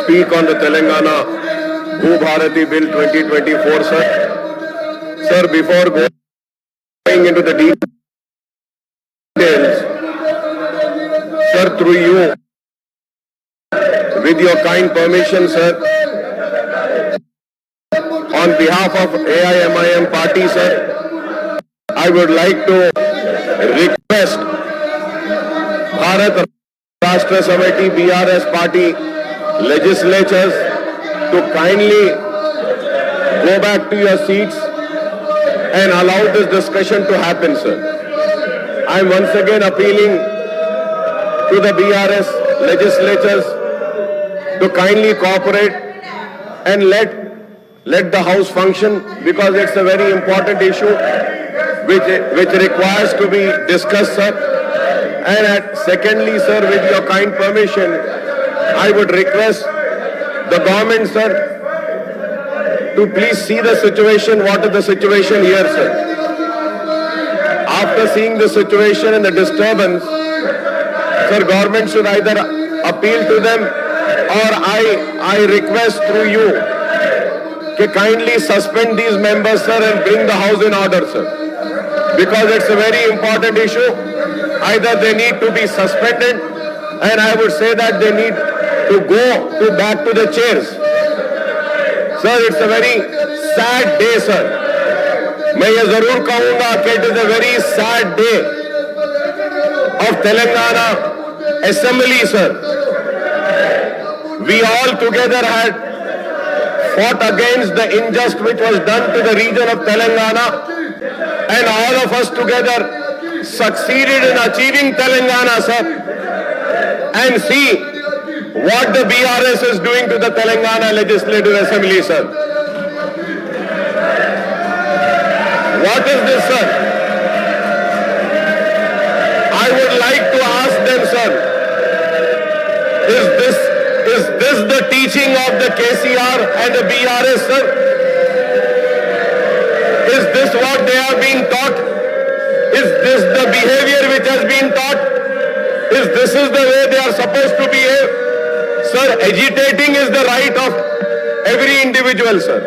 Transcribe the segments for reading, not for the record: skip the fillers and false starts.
speak on the Telangana Bharati Bill 2024, sir. Sir, before going into the details, sir, through you, with your kind permission, sir, on behalf of AIMIM party, sir, I would like to request Bharat Rashtra Samiti BRS party legislatures to kindly go back to your seats and allow this discussion to happen, sir. I am once again appealing to the BRS legislatures to kindly cooperate and let the House function, because it's a very important issue which requires to be discussed, sir. And secondly, sir, with your kind permission, I would request the government, sir, to please see the situation. What is the situation here, sir? After seeing the situation and the disturbance, sir, government should either appeal to them, or I request through you to kindly suspend these members, sir, and bring the House in order, sir. Because it's a very important issue. Either they need to be suspended, and I would say that they need to go back to the chairs. Sir, it's a very sad day, sir. मैं ये जरूर कहूंगा कि it is a very sad day of Telangana Assembly, sir. We all together had fought against the injustice which was done to the region of Telangana, and all of us together succeeded in achieving Telangana, sir. And see what the BRS is doing to the Telangana Legislative Assembly, sir. What is this, sir? I would like to ask them, sir, is this the teaching of the KCR and the BRS, sir? Is this what they are being taught? Is this the behavior which has been taught? This is the way they are supposed to behave? Sir, agitating is the right of every individual, sir,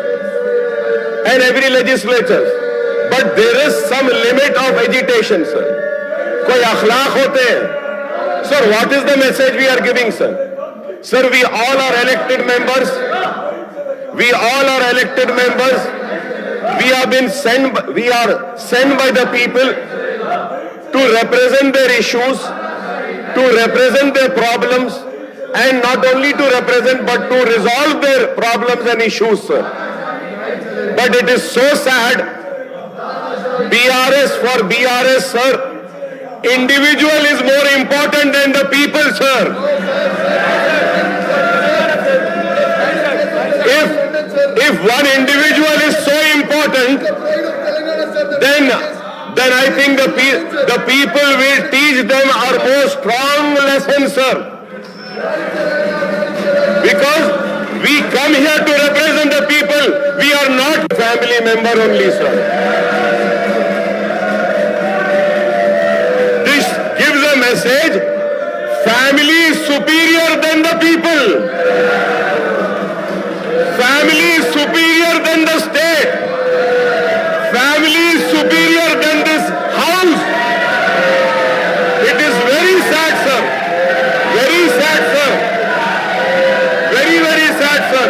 and every legislature. But there is some limit of agitation, sir. Koi akhlaq hote hain. Sir, what is the message we are giving, sir? Sir, we all are elected members. We all are elected members. We are sent by the people to represent their issues, to represent their problems, and not only to represent but to resolve their problems and issues, sir. But it is so sad, BRS for BRS, sir, individual is more important than the people, sir. If one individual is so important, then I think the people will teach them our most strong lesson, sir. Because we come here to represent the people. We are not family member only, sir. This gives a message: family is superior than the people. Family is superior than the state. Family is superior than this house. It is very sad, sir. Very sad, sir. Very, very sad, sir.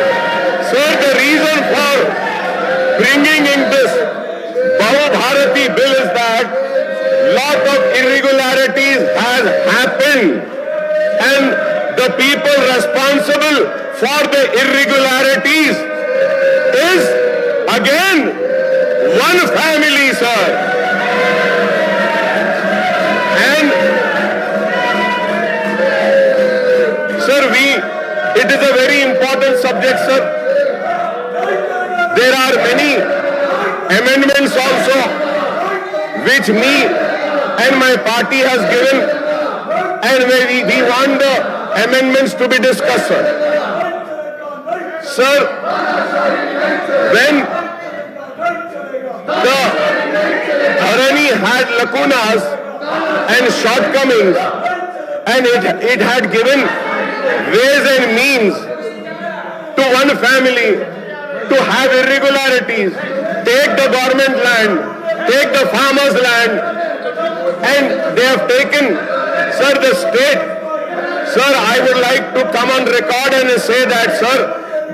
Sir, the reason for bringing in this Bharati bill is that lot of irregularities has happened, and the people responsible for the irregularities is again one family, sir. And sir, it is a very important subject, sir. There are many amendments also which me and my party has given, and we want the amendments to be discussed, sir. Sir, when the Dharani had lacunas and shortcomings, and it had given ways and means to one family to have irregularities, take the government land, take the farmers' land, and they have taken, sir, the state. Sir, I would like to come on record and say that, sir,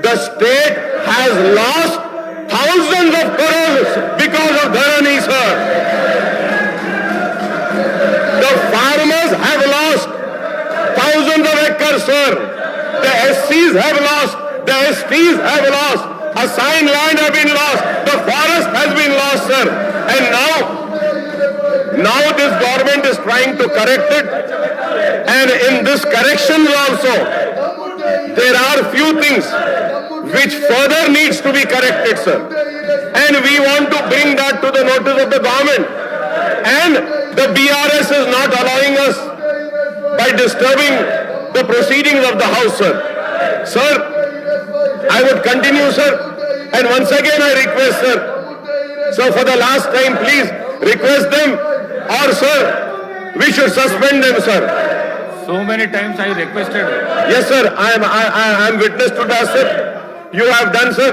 the state has lost thousands of crores because of Dharani, sir. The farmers have lost thousands of acres, sir. The SCs have lost. The STs have lost. Assigned land have been lost. The forest has been lost, sir. And now this government is trying to correct it. And in this correction also, there are few things which further needs to be corrected, sir. And we want to bring that to the notice of the government. And the BRS is not allowing us by disturbing the proceedings of the House, sir. Sir, I would continue, sir. And once again I request, sir, for the last time, please request them, or sir, we should suspend them, sir. So many times I requested. Yes, sir, I am witness to that, sir. You have done, sir.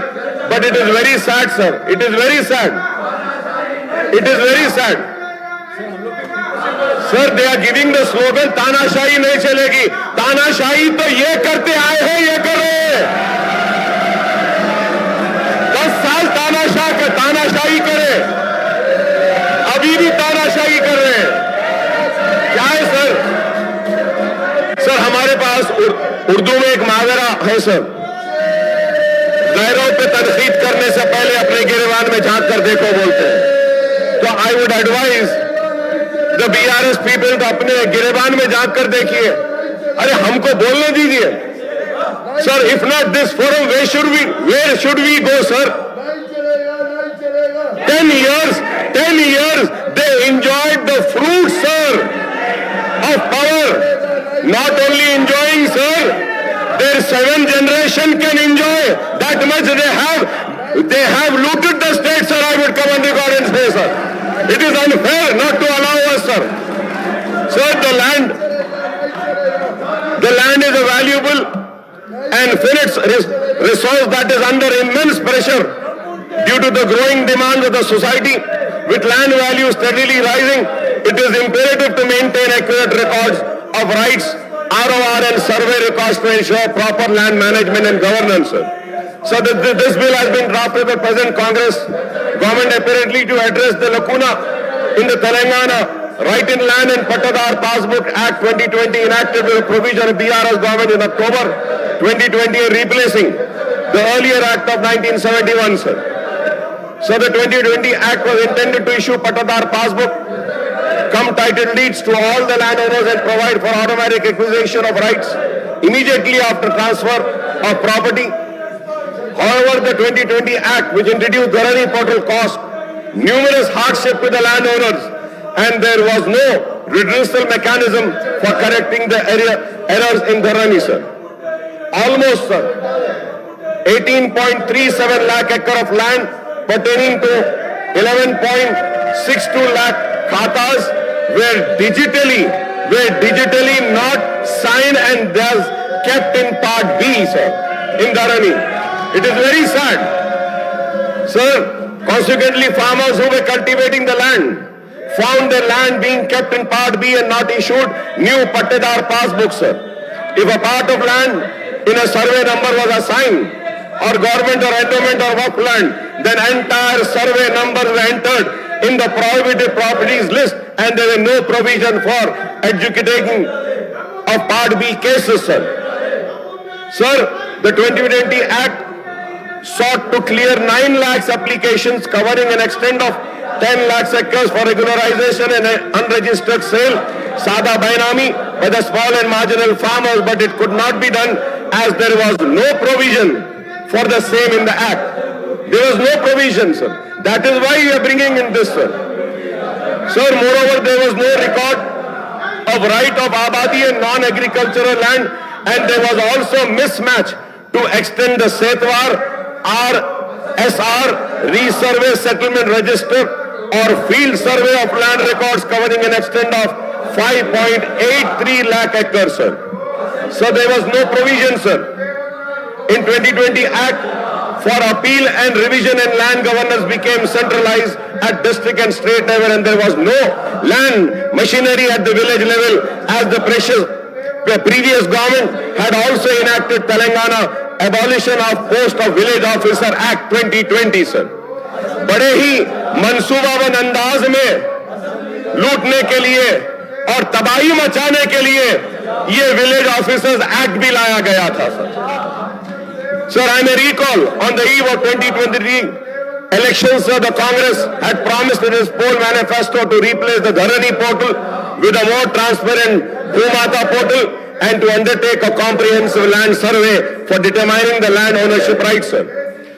But it is very sad, sir. It is very sad. It is very sad. Sir, they are giving the slogan, तानाशाही नहीं चलेगी. तानाशाही तो ये करते आए हैं, ये कर रहे हैं. 10 साल तानाशाही करे. अभी भी तानाशाही कर रहे हैं. क्या है, सर? सर, हमारे पास उर्दू में एक मुहावरा है, सर. गैरों पे तनकीद करने से पहले अपने गिरेबान में झांक कर देखो बोलते हैं. तो I would advise the BRS people तो अपने गिरेबान में झांक कर देखिए. अरे हमको बोलने दीजिए. Sir, if not this forum, where should we go, sir? 10 years they enjoyed the fruits, sir, of power. Not only enjoying, sir, their 7th generation can enjoy that much. They have looted the state, sir. I would come on record and say, sir, it is unfair not to allow us, sir. Sir, the land is a valuable and finite resource that is under immense pressure due to the growing demands of the society. With land values steadily rising, it is imperative to maintain accurate records of rights, ROR and survey records to ensure proper land management and governance, sir. So this bill has been drafted by the present Congress government apparently to address the lacuna in the Telangana Right in Land and Pattadar Passbook Act 2020 enacted with a provision of BRS government in October 2020 replacing the earlier Act of 1971, sir. So the 2020 Act was intended to issue Pattadar Passbook, come title deeds to all the landowners and provide for automatic acquisition of rights immediately after transfer of property. However, the 2020 Act, which introduced Dharani portal, caused numerous hardship to the landowners, and there was no redressal mechanism for correcting the errors in Dharani, sir. Almost, sir, 18.37 lakh acre of land pertaining to 11.62 lakh khatas were digitally not signed and thus kept in Part B, sir, in Dharani. It is very sad. Sir, consequently, farmers who were cultivating the land found their land being kept in Part B and not issued new Pattadar passbook, sir. If a part of land in a survey number was assigned, or government or endowment or work land, then entire survey numbers were entered in the prohibited properties list, and there was no provision for adjudicating of Part B cases, sir. Sir, the 2020 Act sought to clear 9 lakhs applications covering an extent of 10 lakhs acres for regularization and unregistered sale, Sada Bainami, by the small and marginal farmers, but it could not be done as there was no provision for the same in the Act. There was no provision, sir. That is why we are bringing in this, sir. Sir, moreover, there was no record of right of Abadi and non-agricultural land, and there was also mismatch to extend the Setwar RSR resurvey settlement register or field survey of land records covering an extent of 5.83 lakh acres, sir. So there was no provision, sir. in 2020 Act for appeal and revision and land governance became centralized at district and state level, and there was no land machinery at the village level as the previous government had also enacted Telangana Abolition of Post of Village Officer Act 2020, sir. बड़े ही मंसूबाबंद अंदाज में लूटने के लिए और तबाही मचाने के लिए ये विलेज ऑफिसर्स एक्ट भी लाया गया था, sir. Sir, I may recall on the eve of 2023 elections, sir, the Congress had promised in its poll manifesto to replace the Dharani portal with a more transparent Bhumata portal and to undertake a comprehensive land survey for determining the land ownership rights, sir.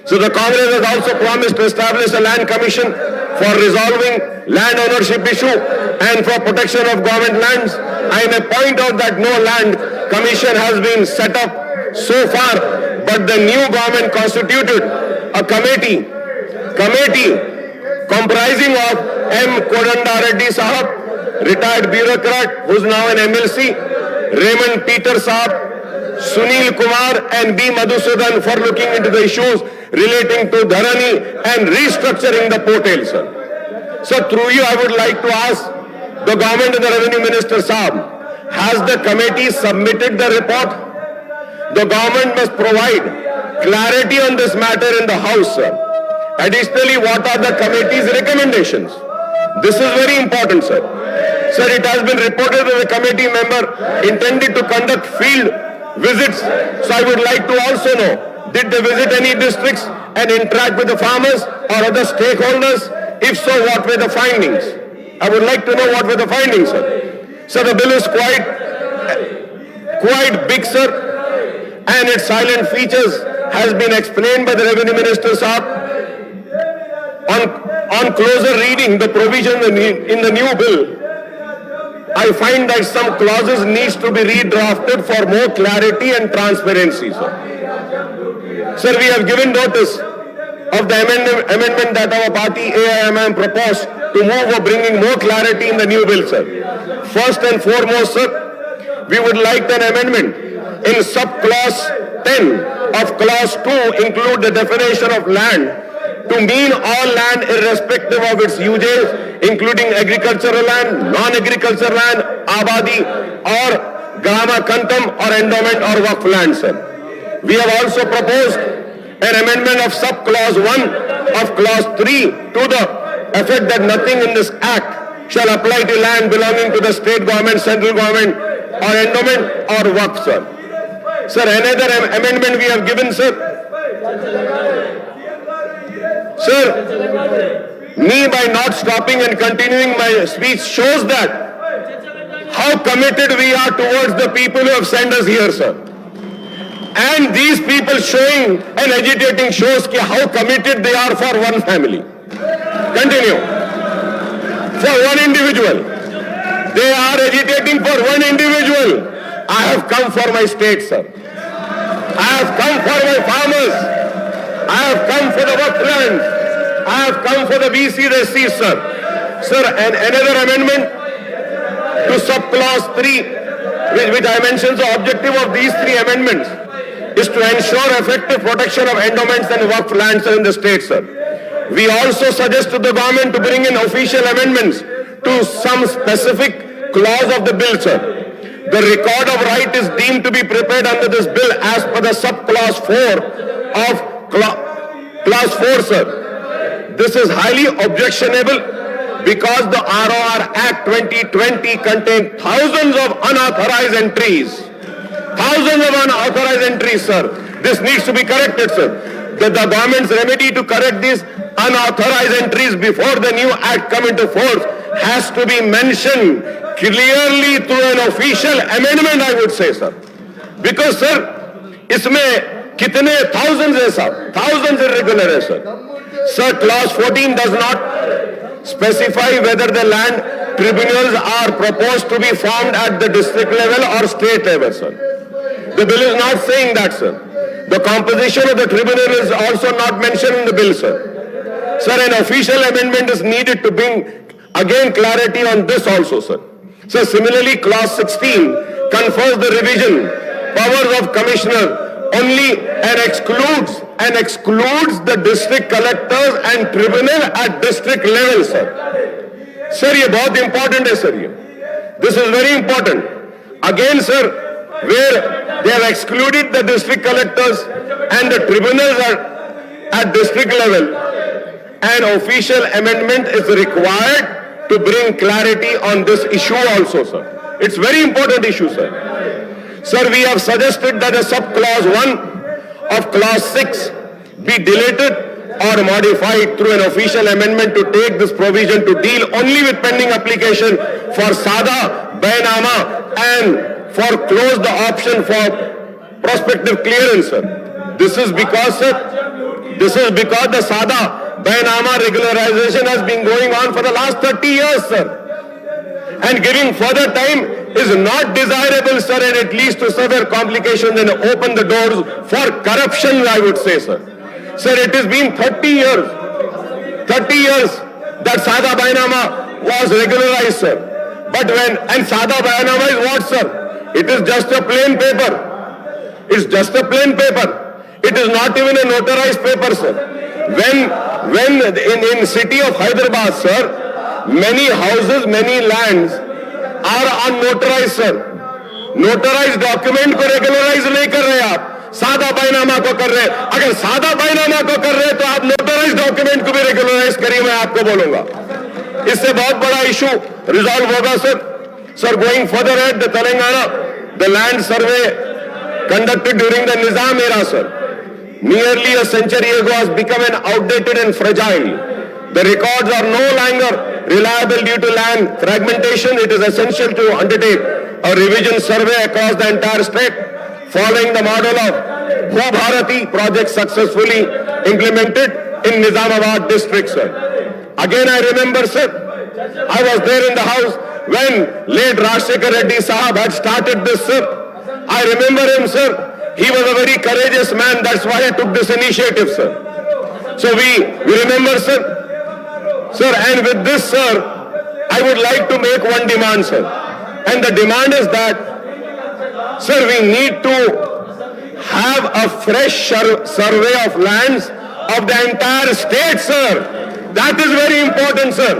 So the Congress has also promised to establish a land commission for resolving land ownership issue and for protection of government lands. I may point out that no land commission has been set up so far, but the new government constituted a committee comprising of M. Kodanda Reddy Sahab, retired bureaucrat who is now an MLC, Raymond Peter Sahab, Sunil Kumar and B. Madhusudan for looking into the issues relating to Dharani and restructuring the portal, sir. So through you I would like to ask the government and the Revenue Minister Sahab, has the committee submitted the report? The government must provide clarity on this matter in the House, sir. Additionally, what are the committee's recommendations? This is very important, sir. Sir, it has been reported that the committee member intended to conduct field visits. So I would like to also know, did they visit any districts and interact with the farmers or other stakeholders? If so, what were the findings? I would like to know what were the findings, sir. So the bill is quite big, sir, and its silent features has been explained by the Revenue Minister, sir. On closer reading the provision in the new bill, I find that some clauses needs to be redrafted for more clarity and transparency, sir. Sir, we have given notice of the amendment that our party AIMM proposed to move for bringing more clarity in the new bill, sir. First and foremost, sir, we would like an amendment in sub-clause 10 of clause 2 include the definition of land to mean all land irrespective of its uses, including agricultural land, non-agricultural land, abadi or grama kantam or endowment or waqf land, sir. We have also proposed an amendment of sub-clause 1 of clause 3 to the effect that nothing in this act shall apply to land belonging to the state government, central government or endowment or waqf, sir. Sir, another amendment we have given, sir. Sir, me by not stopping and continuing my speech shows that how committed we are towards the people who have sent us here, sir. And these people showing and agitating shows how committed they are for one family. Continue. For one individual. They are agitating for one individual. I have come for my state, sir. I have come for my farmers. I have come for the wetlands. I have come for the BC SCs, sir. Sir, and another amendment to sub-clause 3, which I mentioned, the objective of these 3 amendments is to ensure effective protection of endowments and waqf lands in the state, sir. We also suggest to the government to bring in official amendments to some specific clause of the bill, sir. The record of right is deemed to be prepared under this bill as per the sub-clause 4 of clause 4, sir. This is highly objectionable because the ROR Act 2020 contained thousands of unauthorized entries. Thousands of unauthorized entries, sir. This needs to be corrected, sir. The government's remedy to correct these unauthorized entries before the new act come into force has to be mentioned clearly through an official amendment, I would say, sir. Because, sir, इसमें कितने thousands है, sir? Thousands irregular है, sir. Sir, clause 14 does not specify whether the land tribunals are proposed to be formed at the district level or state level, sir. The bill is not saying that, sir. The composition of the tribunal is also not mentioned in the bill, sir. Sir, an official amendment is needed to bring again clarity on this also, sir. So similarly, clause 16 confers the revision powers of commissioner only and excludes the district collectors and tribunal at district level, sir. Sir, ये बहुत important है, sir. This is very important. Again, sir, where they have excluded the district collectors and the tribunals are at district level, an official amendment is required to bring clarity on this issue also, sir. It's very important issue, sir. Sir, we have suggested that a sub-clause 1 of clause 6 be deleted or modified through an official amendment to take this provision to deal only with pending application for Sada, Bainama and for close the option for prospective clearance, sir. This is because the Sada, Bainama regularization has been going on for the last 30 years, sir. And giving further time is not desirable, sir, and it leads to severe complications and open the doors for corruption, I would say, sir. Sir, it has been 30 years that Sada Bainama was regularized, sir. But and Sada Bainama is what, sir? It is just a plain paper. It's just a plain paper. It is not even a notarized paper, sir. When in city of Hyderabad, sir, many houses, many lands are unnotarized, sir. Notarized document को regularize नहीं कर रहे आप, सादा बायनामा को कर रहे. अगर सादा बायनामा को कर रहे तो आप notarized document को भी regularize करिए, मैं आपको बोलूंगा. इससे बहुत बड़ा issue resolve होगा, sir. Sir, going further ahead, the Telangana, the land survey conducted during the Nizam era, sir, nearly a century ago has become an outdated and fragile. The records are no longer reliable due to land fragmentation. It is essential to undertake a revision survey across the entire state, following the model of Bharati project successfully implemented in Nizamabad district, sir. Again, I remember, sir, I was there in the house when late Rajshekhar Reddy Sahab had started this, sir. I remember him, sir. He was a very courageous man. That's why he took this initiative, sir. So we remember, sir. Sir, and with this, sir, I would like to make one demand, sir. And the demand is that, sir, we need to have a fresh survey of lands of the entire state, sir. That is very important, sir.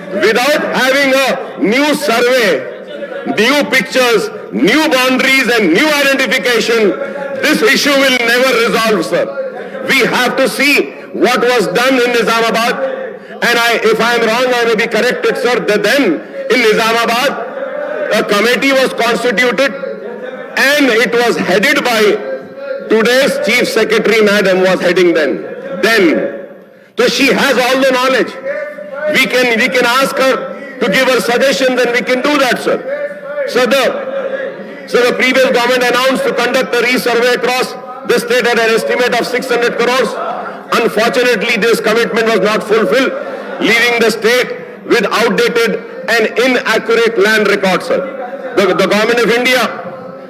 Without having a new survey, new pictures, new boundaries and new identification, this issue will never resolve, sir. We have to see what was done in Nizamabad. And if I am wrong, I may be corrected, sir, that then in Nizamabad, a committee was constituted and it was headed by today's Chief Secretary, madam, was heading then. So she has all the knowledge. We can ask her to give her suggestions and we can do that, sir. So the previous government announced to conduct a resurvey across the state at an estimate of 600 crores. Unfortunately, this commitment was not fulfilled, leaving the state with outdated and inaccurate land records, sir. The government of India,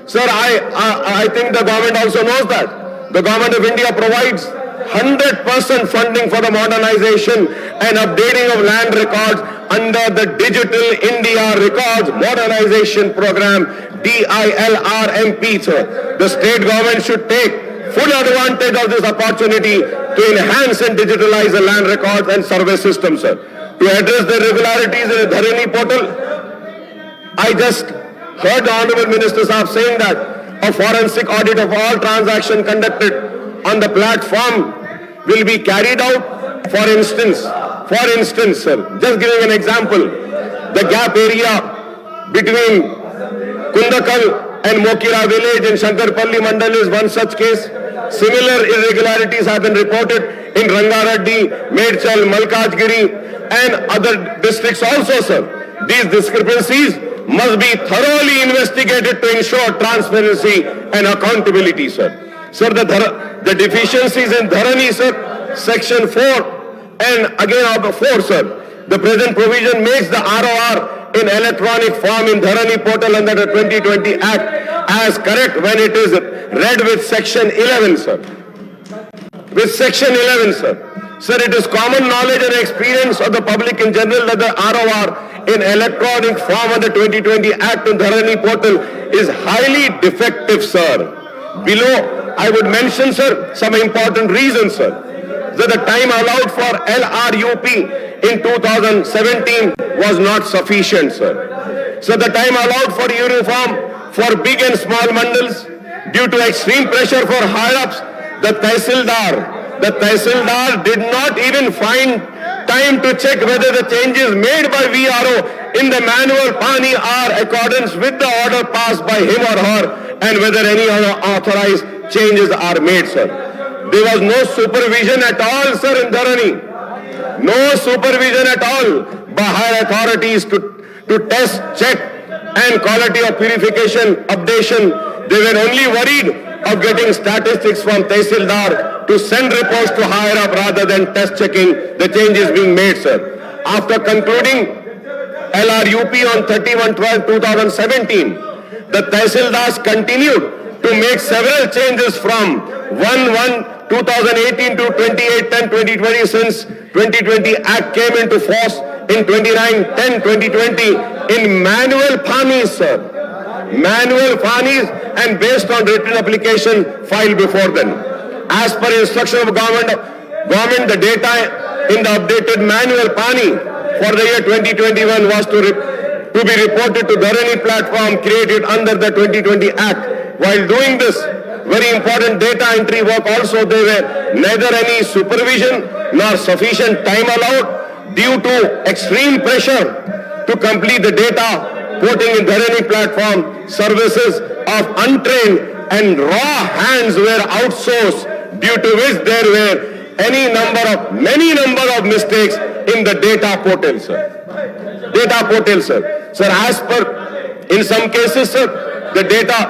sir, I think the government also knows that. The government of India provides 100% funding for the modernization and updating of land records under the Digital India Records Modernization Program, DILRMP, sir. The state government should take full advantage of this opportunity to enhance and digitalize the land records and survey system, sir. To address the irregularities in the Dharani portal, I just heard the Honorable Minister Saab saying that a forensic audit of all transactions conducted on the platform will be carried out. For instance, sir, just giving an example, the gap area between Kundakal and Mokira village in Shankarpalli Mandal is one such case. Similar irregularities have been reported in Rangareddy, Medchal, Malkajgiri and other districts also, sir. These discrepancies must be thoroughly investigated to ensure transparency and accountability, sir. Sir, the deficiencies in Dharani, sir, section 4 and again out of 4, sir. The present provision makes the ROR in electronic form in Dharani portal under the 2020 Act as correct when it is read with section 11, sir. With section 11, sir. Sir, it is common knowledge and experience of the public in general that the ROR in electronic form under 2020 Act in Dharani portal is highly defective, sir. Below I would mention, sir, some important reasons, sir. That the time allowed for LRUP in 2017 was not sufficient, sir. So the time allowed for uniform for big and small mandals due to extreme pressure for higher-ups, the Tehsildar did not even find time to check whether the changes made by VRO in the manual Pani are accordance with the order passed by him or her and whether any other authorized changes are made, sir. There was no supervision at all, sir, in Dharani. No supervision at all by higher authorities to test, check and quality of purification, updation. They were only worried of getting statistics from Tehsildar to send reports to higher up rather than test checking the changes being made, sir. After concluding LRUP on 31/12/2017, the Tehsildars continued to make several changes from 1/1/2018 to 28/10/2020 since 2020 Act came into force in 29/10/2020 in manual Panis, sir. Manual Panis and based on written application filed before them. As per instruction of government, the data in the updated manual Pani for the year 2021 was to be reported to Dharani platform created under the 2020 Act. While doing this very important data entry work also, there were neither any supervision nor sufficient time allowed due to extreme pressure to complete the data porting in Dharani platform. Services of untrained and raw hands were outsourced, due to which there were many number of mistakes in the data portal, sir. Data portal, sir. Sir, as per, in some cases, sir, the data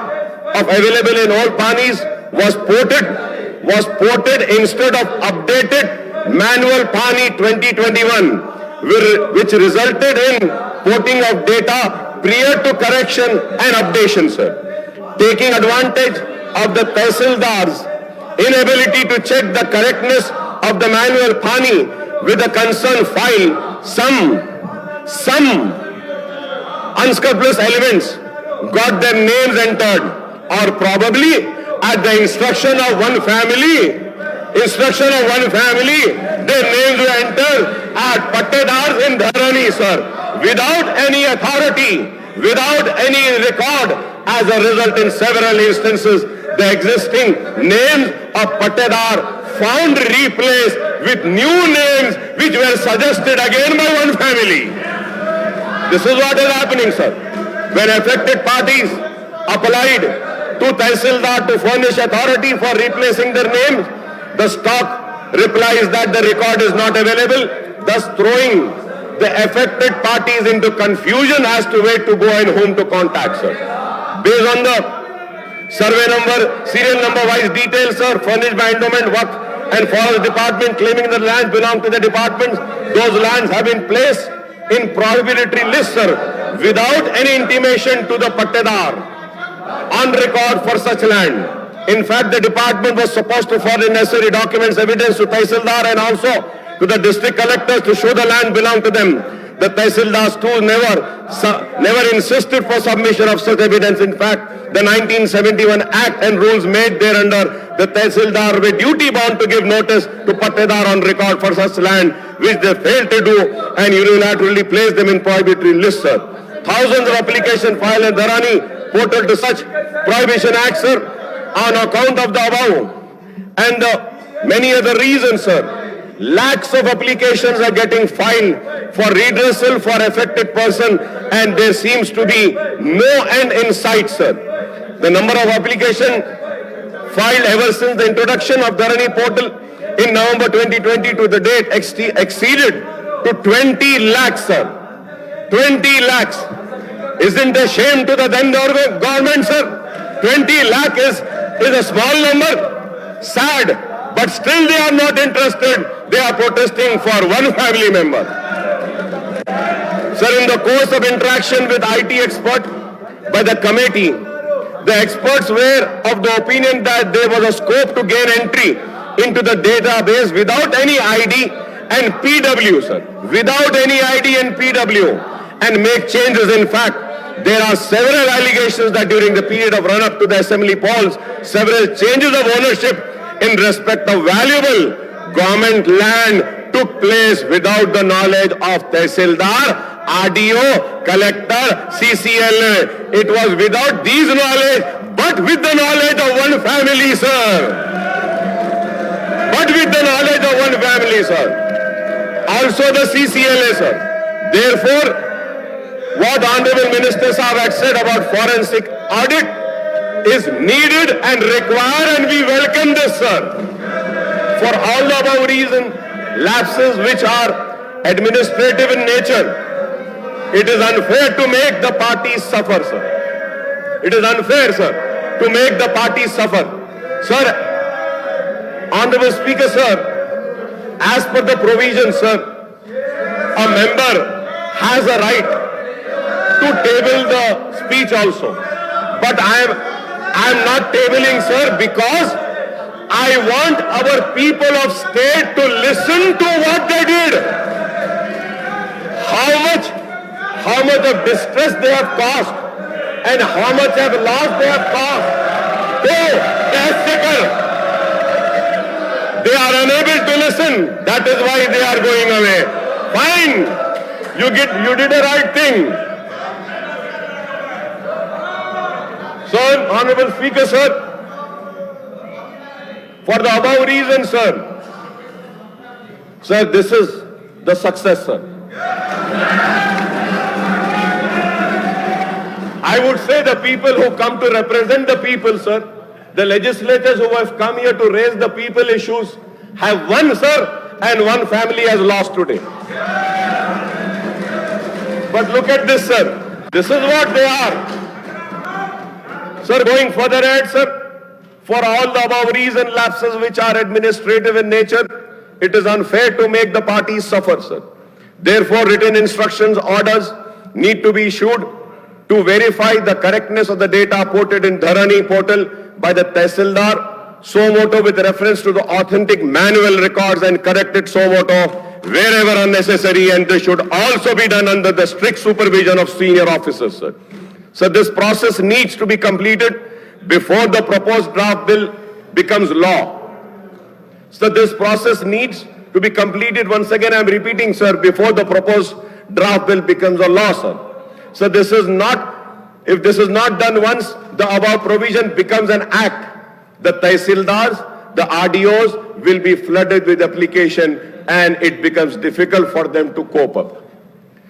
available in all Panis was ported instead of updated manual Pani 2021, which resulted in porting of data prior to correction and updation, sir. Taking advantage of the Tehsildar's inability to check the correctness of the manual Pani with the concerned file, some unscrupulous elements got their names entered, or probably at the instruction of one family, their names were entered as Pattedars in Dharani, sir, without any authority, without any record. As a result, in several instances, the existing names of Pattedar found replaced with new names which were suggested again by one family. This is what is happening, sir. When affected parties applied to Tehsildar to furnish authority for replacing their names, the stock replies that the record is not available, thus throwing the affected parties into confusion as to where to go and whom to contact, sir. Based on the survey number, serial number wise details, sir, furnished by Endowment, Waqf and Forest Department claiming the lands belong to the departments, those lands have been placed in prohibitory list, sir, without any intimation to the Pattedar on record for such land. In fact, the department was supposed to furnish necessary documents, evidence to Tehsildar and also to the district collectors to show the land belonged to them. The Tehsildars too never insisted for submission of such evidence. In fact, the 1971 Act and rules made thereunder, the Tehsildar were duty bound to give notice to Pattedar on record for such land, which they failed to do and unilaterally placed them in prohibitory list, sir. Thousands of applications filed in Dharani portal to such prohibition acts, sir, on account of the above and many other reasons, sir. Lakhs of applications are getting filed for redressal for affected person, and there seems to be no end in sight, sir. The number of applications filed ever since the introduction of Dharani portal in November 2020 to the date exceeded to 20 lakhs, sir. 20 lakhs. Isn't a shame to the then government, sir? 20 lakh is a small number. Sad. But still they are not interested. They are protesting for one family member. Sir, in the course of interaction with IT expert by the committee, the experts were of the opinion that there was a scope to gain entry into the database without any ID and PW, sir. Without any ID and PW and make changes. In fact, There are several allegations that during the period of run-up to the assembly polls, several changes of ownership in respect of valuable government land took place without the knowledge of Tehsildar, RDO, collector, CCL. It was without these knowledge, but with the knowledge of one family, sir. But with the knowledge of one family, sir. Also the CCLA, sir. Therefore, what Honorable Minister Sahab had said about forensic audit is needed and required, and we welcome this, sir. For all the above reason, lapses which are administrative in nature, it is unfair to make the parties suffer, sir. It is unfair, sir, to make the parties suffer. Sir, Honorable Speaker, sir, as per the provision, sir, a member has a right to table the speech also. But I am not tabling, sir, because I want our people of state to listen to what they did. How much of distress they have caused and how much of loss they have caused. They are unable to listen. That is why they are going away. Fine. You did the right thing. So, Honorable Speaker, sir, for the above reason, sir, this is the success, sir. I would say the people who come to represent the people, sir, the legislators who have come here to raise the people issues have won, sir, and one family has lost today. But look at this, sir. This is what they are. Sir, going further ahead, sir, for all the above reason lapses which are administrative in nature, it is unfair to make the parties suffer, sir. Therefore, written instructions, orders need to be issued to verify the correctness of the data ported in Dharani portal by the Tehsildar, so moto with reference to the authentic manual records and corrected so moto wherever unnecessary, and this should also be done under the strict supervision of senior officers, sir. So this process needs to be completed before the proposed draft bill becomes law. So this process needs to be completed, once again I am repeating, sir, before the proposed draft bill becomes a law, sir. So this is not, if this is not done once the above provision becomes an act, the Tehsildars, the RDOs will be flooded with application and it becomes difficult for them to cope up.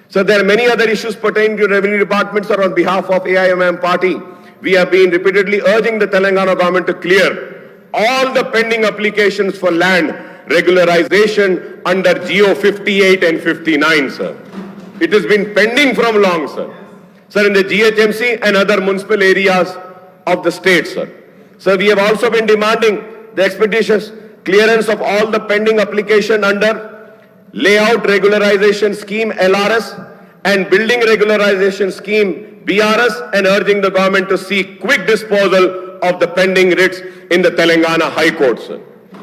So there are many other issues pertaining to revenue departments, sir. On behalf of AIMM party, we have been repeatedly urging the Telangana government to clear all the pending applications for land regularization under GO 58 and 59, sir. It has been pending from long, sir. Sir, in the GHMC and other municipal areas of the state, sir. Sir, we have also been demanding the expeditious clearance of all the pending application under Layout Regularization Scheme LRS and Building Regularization Scheme BRS, and urging the government to seek quick disposal of the pending writs in the Telangana High Court, sir.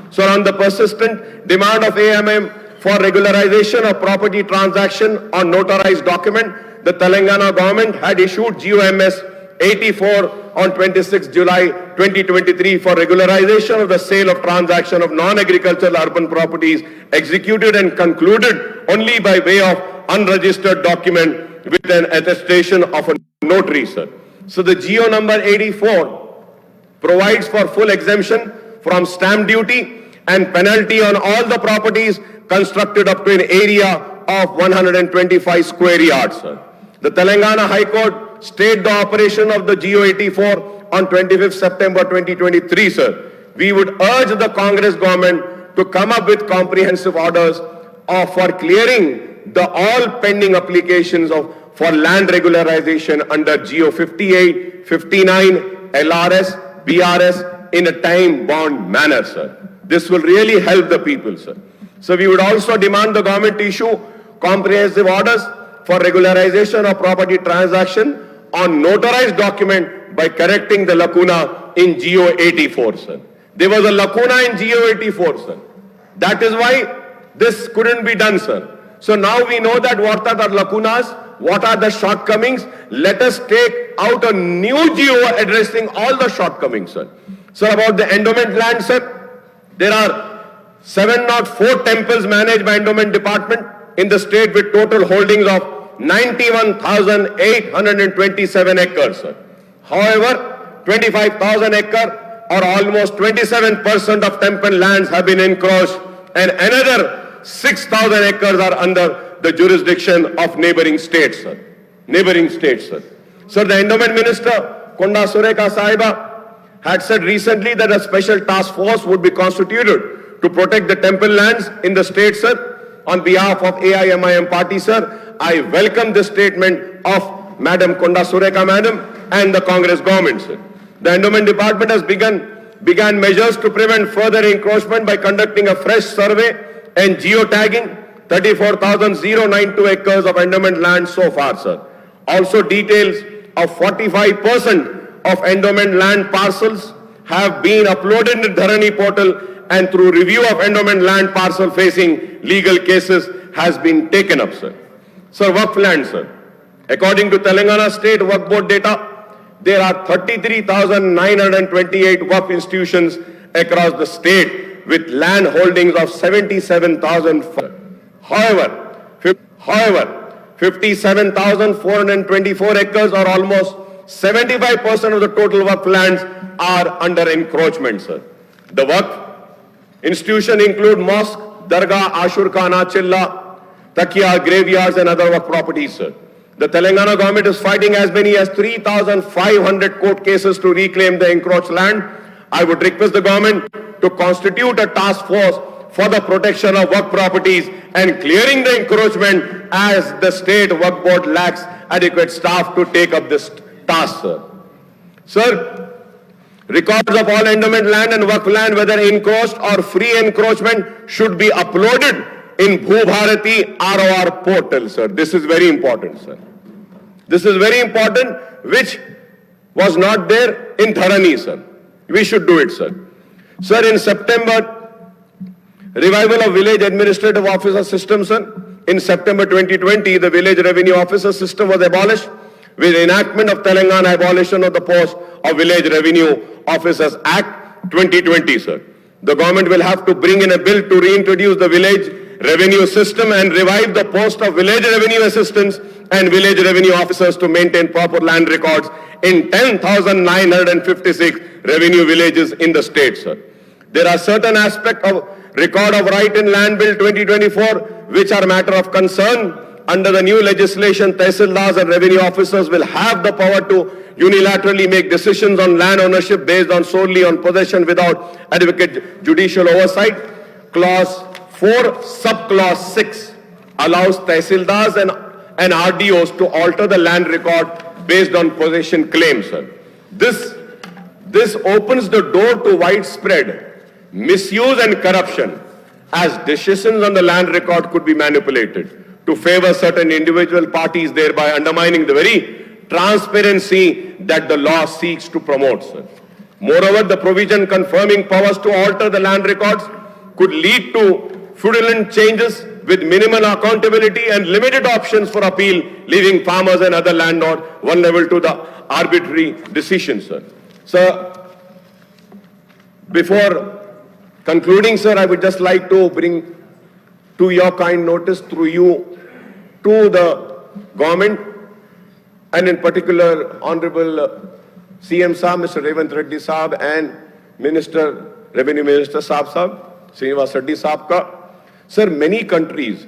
So on the persistent demand of AIMM for regularization of property transaction on notarized document, the Telangana government had issued GOMS 84 on 26 July 2023 for regularization of the sale of transaction of non-agricultural urban properties executed and concluded only by way of unregistered document with an attestation of a notary, sir. So the GO number 84 provides for full exemption from stamp duty and penalty on all the properties constructed up to an area of 125 square yards, sir. The Telangana High Court stayed the operation of the GO 84 on 25th September 2023, sir. We would urge the Congress government to come up with comprehensive orders for clearing the all pending applications for land regularization under GO 58, 59, LRS, BRS in a time-bound manner, sir. This will really help the people, sir. So we would also demand the government to issue comprehensive orders for regularization of property transaction on notarized document by correcting the lacuna in GO 84, sir. There was a lacuna in GO 84, sir. That is why this couldn't be done, sir. So now we know that what are the lacunas, what are the shortcomings. Let us take out a new GO addressing all the shortcomings, sir. Sir, about the endowment land, sir, there are 704 temples managed by endowment department in the state with total holdings of 91,827 acres, sir. However, 25,000 acres or almost 27% of temple lands have been encroached and another 6,000 acres are under the jurisdiction of neighboring states, sir. Neighboring states, sir. Sir, the endowment minister, Konda Sureka Sahiba, had said recently that a special task force would be constituted to protect the temple lands in the state, sir. On behalf of AIMIM party, sir, I welcome this statement of Madam Konda Sureka Madam and the Congress government, sir. The endowment department has began measures to prevent further encroachment by conducting a fresh survey and geotagging 34,092 acres of endowment land so far, sir. Also, details of 45% of endowment land parcels have been uploaded in the Dharani portal, and through review of endowment land parcel facing legal cases has been taken up, sir. Sir, Waqf land, sir. According to Telangana State Waqf Board data, there are 33,928 Waqf institutions across the state with land holdings of 77,000. However, 57,424 acres or almost 75% of the total Waqf lands are under encroachment, sir. The Waqf institution include mosque, dargah, ashur khana, chilla, takia, graveyards and other Waqf properties, sir. The Telangana government is fighting as many as 3,500 court cases to reclaim the encroached land. I would request the government to constitute a task force for the protection of Waqf properties and clearing the encroachment, as the state Waqf board lacks adequate staff to take up this task, sir. Sir, records of all endowment land and Waqf land, whether encroached or free encroachment, should be uploaded in Bhubharati ROR portal, sir. This is very important, sir. This is very important, which was not there in Dharani, sir. We should do it, sir. Sir, in September, revival of village administrative officer system, sir. In September 2020, the village revenue officer system was abolished with enactment of Telangana Abolition of the Post of Village Revenue Officers Act 2020, sir. The government will have to bring in a bill to reintroduce the village revenue system and revive the post of village revenue assistants and village revenue officers to maintain proper land records in 10,956 revenue villages in the state, sir. There are certain aspects of Record of Right in Land Bill 2024 which are matter of concern. Under the new legislation, Tehsildars and revenue officers will have the power to unilaterally make decisions on land ownership based on solely on possession without adequate judicial oversight. Clause 4, subclause 6 allows Tehsildars and RDOs to alter the land record based on possession claims, sir. This opens the door to widespread misuse and corruption, as decisions on the land record could be manipulated to favor certain individual parties, thereby undermining the very transparency that the law seeks to promote, sir. Moreover, the provision confirming powers to alter the land records could lead to fraudulent changes with minimal accountability and limited options for appeal, leaving farmers and other landlords vulnerable to the arbitrary decisions, sir. Sir, before concluding, sir, I would just like to bring to your kind notice through you to the government and in particular Honorable CM Saab, Mr. Revant Reddy Saab and Revenue Minister Saab, Srinivas Reddy Saab ka. Sir, many countries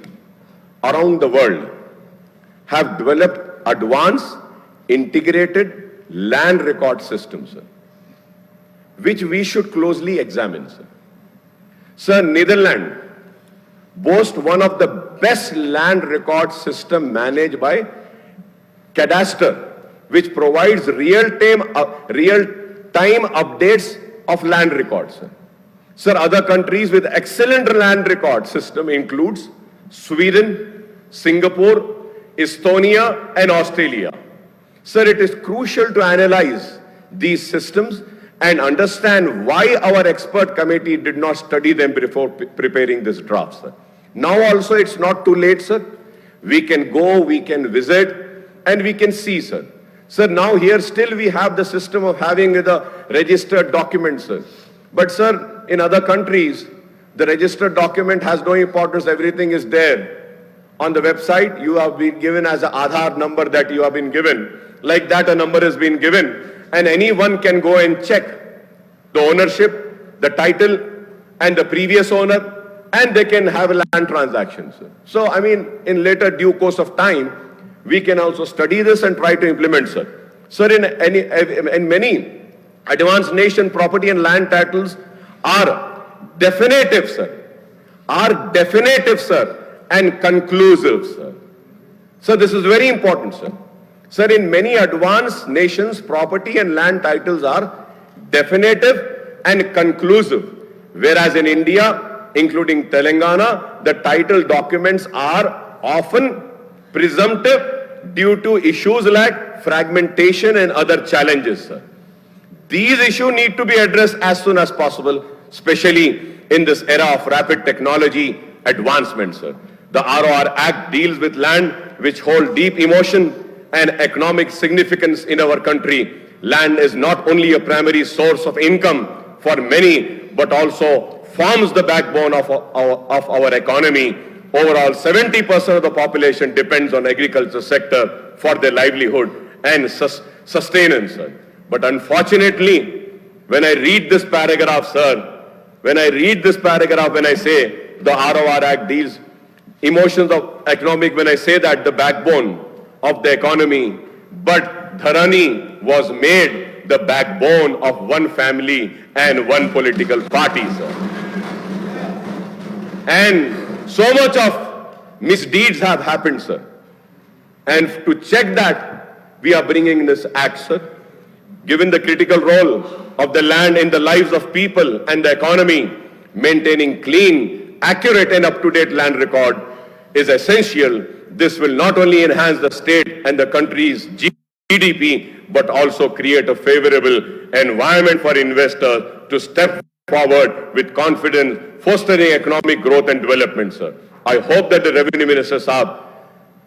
around the world have developed advanced integrated land record systems, sir, which we should closely examine, sir. Sir, Netherlands boasts one of the best land record system managed by Cadastre, which provides real-time updates of land records, sir. Sir, other countries with excellent land record system includes Sweden, Singapore, Estonia and Australia. Sir, it is crucial to analyze these systems and understand why our expert committee did not study them before preparing this draft, sir. Now also it's not too late, sir. We can go, we can visit, and we can see, sir. Sir, now here still we have the system of having the registered document, sir. But sir, in other countries, the registered document has no importance. Everything is there. On the website, you have been given as an Aadhaar number that you have been given. Like that, a number has been given. And anyone can go and check the ownership, the title, and the previous owner, and they can have land transactions. So, I mean, in later due course of time, we can also study this and try to implement, sir. Sir, in many advanced nation, property and land titles are definitive, sir. Are definitive, sir, and conclusive, sir. So this is very important, sir. Sir, in many advanced nations, property and land titles are definitive and conclusive. Whereas in India, including Telangana, the title documents are often presumptive due to issues like fragmentation and other challenges, sir. These issues need to be addressed as soon as possible, especially in this era of rapid technology advancement, sir. The ROR Act deals with land which hold deep emotion and economic significance in our country. Land is not only a primary source of income for many, but also forms the backbone of our economy. Overall, 70% of the population depends on agriculture sector for their livelihood and sustenance, sir. But unfortunately, when I read this paragraph, sir, when I say the ROR Act deals emotions of economic, when I say that the backbone of the economy, but Dharani was made the backbone of one family and one political party, sir. And so much of misdeeds have happened, sir. And to check that, we are bringing this act, sir. Given the critical role of the land in the lives of people and the economy, maintaining clean, accurate and up-to-date land record is essential. This will not only enhance the state and the country's GDP, but also create a favorable environment for investors to step forward with confidence, fostering economic growth and development, sir. I hope that the Revenue Minister, Saab,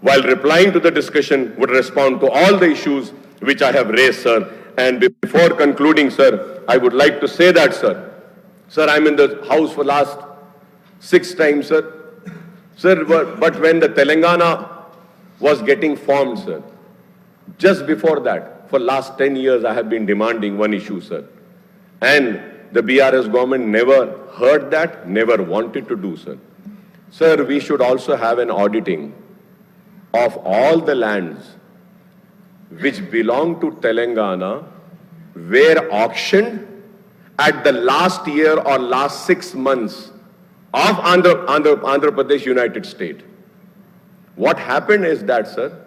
while replying to the discussion, would respond to all the issues which I have raised, sir. And before concluding, sir, I would like to say that, sir. Sir, I'm in the House for last 6 times, sir. Sir, but when the Telangana was getting formed, sir, just before that, for last 10 years, I have been demanding one issue, sir. And the BRS government never heard that, never wanted to do, sir. Sir, we should also have an auditing of all the lands which belong to Telangana were auctioned at the last year or last 6 months of Andhra Pradesh United State. What happened is that, sir,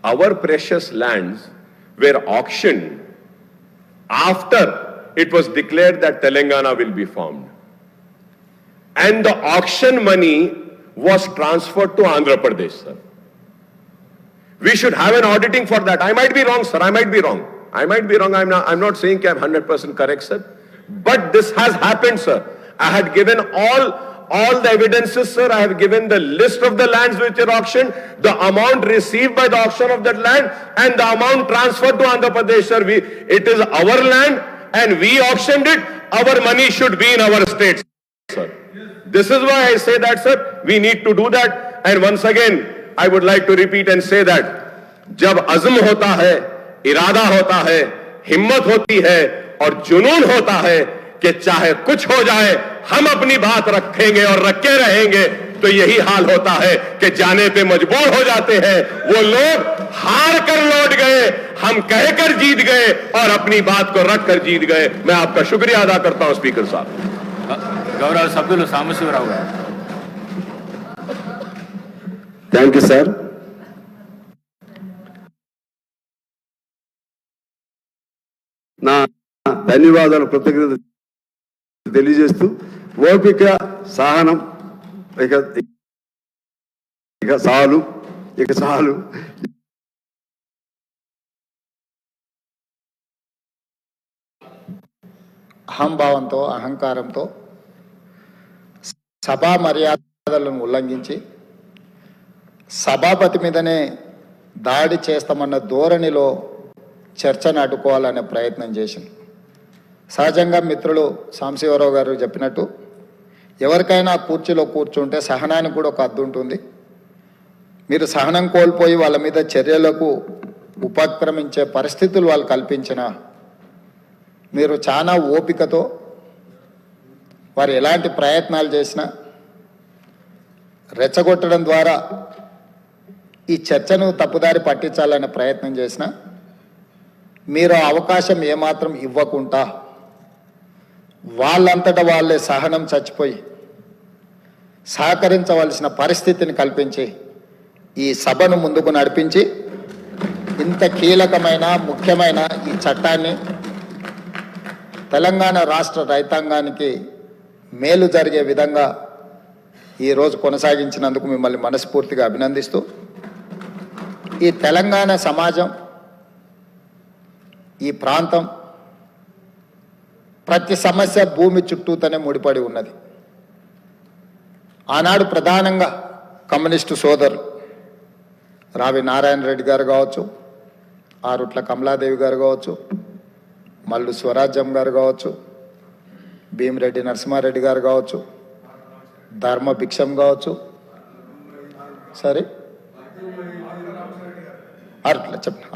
our precious lands were auctioned after it was declared that Telangana will be formed. And the auction money was transferred to Andhra Pradesh, sir. We should have an auditing for that. I might be wrong, sir. I might be wrong. I'm not saying I'm 100% correct, sir. But this has happened, sir. I had given all the evidences, sir. I have given the list of the lands which are auctioned, the amount received by the auction of that land, and the amount transferred to Andhra Pradesh, sir. It is our land and we auctioned it. Our money should be in our state, sir. This is why I say that, sir. We need to do that. And once again, I would like to repeat and say that जब अज़्म होता है, इरादा होता है, हिम्मत होती है और जुनून होता है कि चाहे कुछ हो जाए हम अपनी बात रखेंगे और रखे रहेंगे, तो यही हाल होता है कि जाने पे मजबूर हो जाते हैं। वो लोग हार कर लौट गए, हम कहकर जीत गए और अपनी बात को रख कर जीत गए। मैं आपका शुक्रिया अदा करता हूं स्पीकर साहब। गौरव सभ्युలు సాంబశివరావు గారు। Thank you sir. నా ధన్యవాదాలు, కృతజ్ఞతలు తెలియజేస్తూ ఓపిక, సహనం ఇక చాలు. అహంభావంతో, అహంకారంతో సభా మర్యాదలను ఉల్లంఘించి సభాపతి మీదనే దాడి చేస్తామన్న ధోరణిలో చర్చను అడ్డుకోవాలనే ప్రయత్నం చేసింది. సహజంగా మిత్రులు సాంబశివరావు గారు చెప్పినట్టు ఎవరికైనా కుర్చీలో కూర్చుంటే సహనానికి కూడా ఒక హద్దు ఉంటుంది. మీరు సహనం కోల్పోయి వాళ్ళ మీద చర్యలకు ఉపక్రమించే పరిస్థితులు వాళ్ళు కల్పించిన మీరు చాలా ఓపికతో వారు ఎలాంటి ప్రయత్నాలు చేసినా రెచ్చగొట్టడం ద్వారా ఈ చర్చను తప్పుదారి పట్టించాలనే ప్రయత్నం చేసినా మీరు అవకాశం ఏమాత్రం ఇవ్వకుండా వాళ్ళంతటా వాళ్ళే సహనం చచ్చిపోయి సహకరించవలసిన పరిస్థితిని కల్పించి ఈ సభను ముందుకు నడిపించి ఇంత కీలకమైన ముఖ్యమైన ఈ చట్టాన్ని తెలంగాణ రాష్ట్ర రైతాంగానికి మేలు జరిగే విధంగా ఈరోజు కొనసాగించినందుకు మిమ్మల్ని మనస్ఫూర్తిగా అభినందిస్తూ ఈ తెలంగాణ సమాజం ఈ ప్రాంతం ప్రతి సమస్య భూమి చుట్టూతోనే ముడిపడి ఉన్నది. ఆనాడు ప్రధానంగా కమ్యూనిస్టు సోదరులు రావి నారాయణ రెడ్డి గారు కావచ్చు, ఆరుట్ల కమలాదేవి గారు కావచ్చు, మల్లు స్వరాజ్యం గారు కావచ్చు, భీమిరెడ్డి నరసింహారెడ్డి గారు కావచ్చు, ధర్మ భిక్షం కావచ్చు, సరే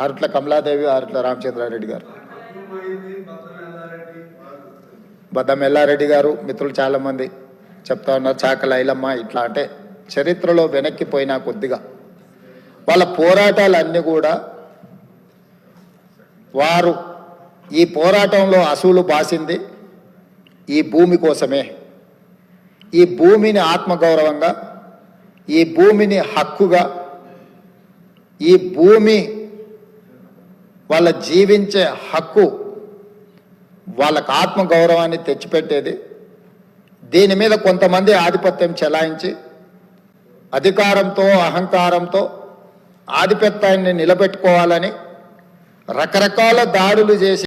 ఆరుట్ల కమలాదేవి, ఆరుట్ల రామచంద్రారెడ్డి గారు, బద్దం ఎల్లారెడ్డి గారు, మిత్రులు చాలామంది చెప్తా ఉన్నారు, చాకల ఐలమ్మ, ఇట్లా అంటే చరిత్రలో వెనక్కిపోయినా కొద్దిగా వాళ్ళ పోరాటాలన్నీ కూడా వారు ఈ పోరాటంలో అసూలు బాసింది ఈ భూమి కోసమే. ఈ భూమిని ఆత్మగౌరవంగా, ఈ భూమిని హక్కుగా, ఈ భూమి వాళ్ళ జీవించే హక్కు వాళ్ళకు ఆత్మగౌరవాన్ని తెచ్చిపెట్టేది. దీని మీద కొంతమంది ఆధిపత్యం చెలాయించి అధికారంతో అహంకారంతో ఆధిపత్యాన్ని నిలబెట్టుకోవాలని రకరకాల దాడులు చేసి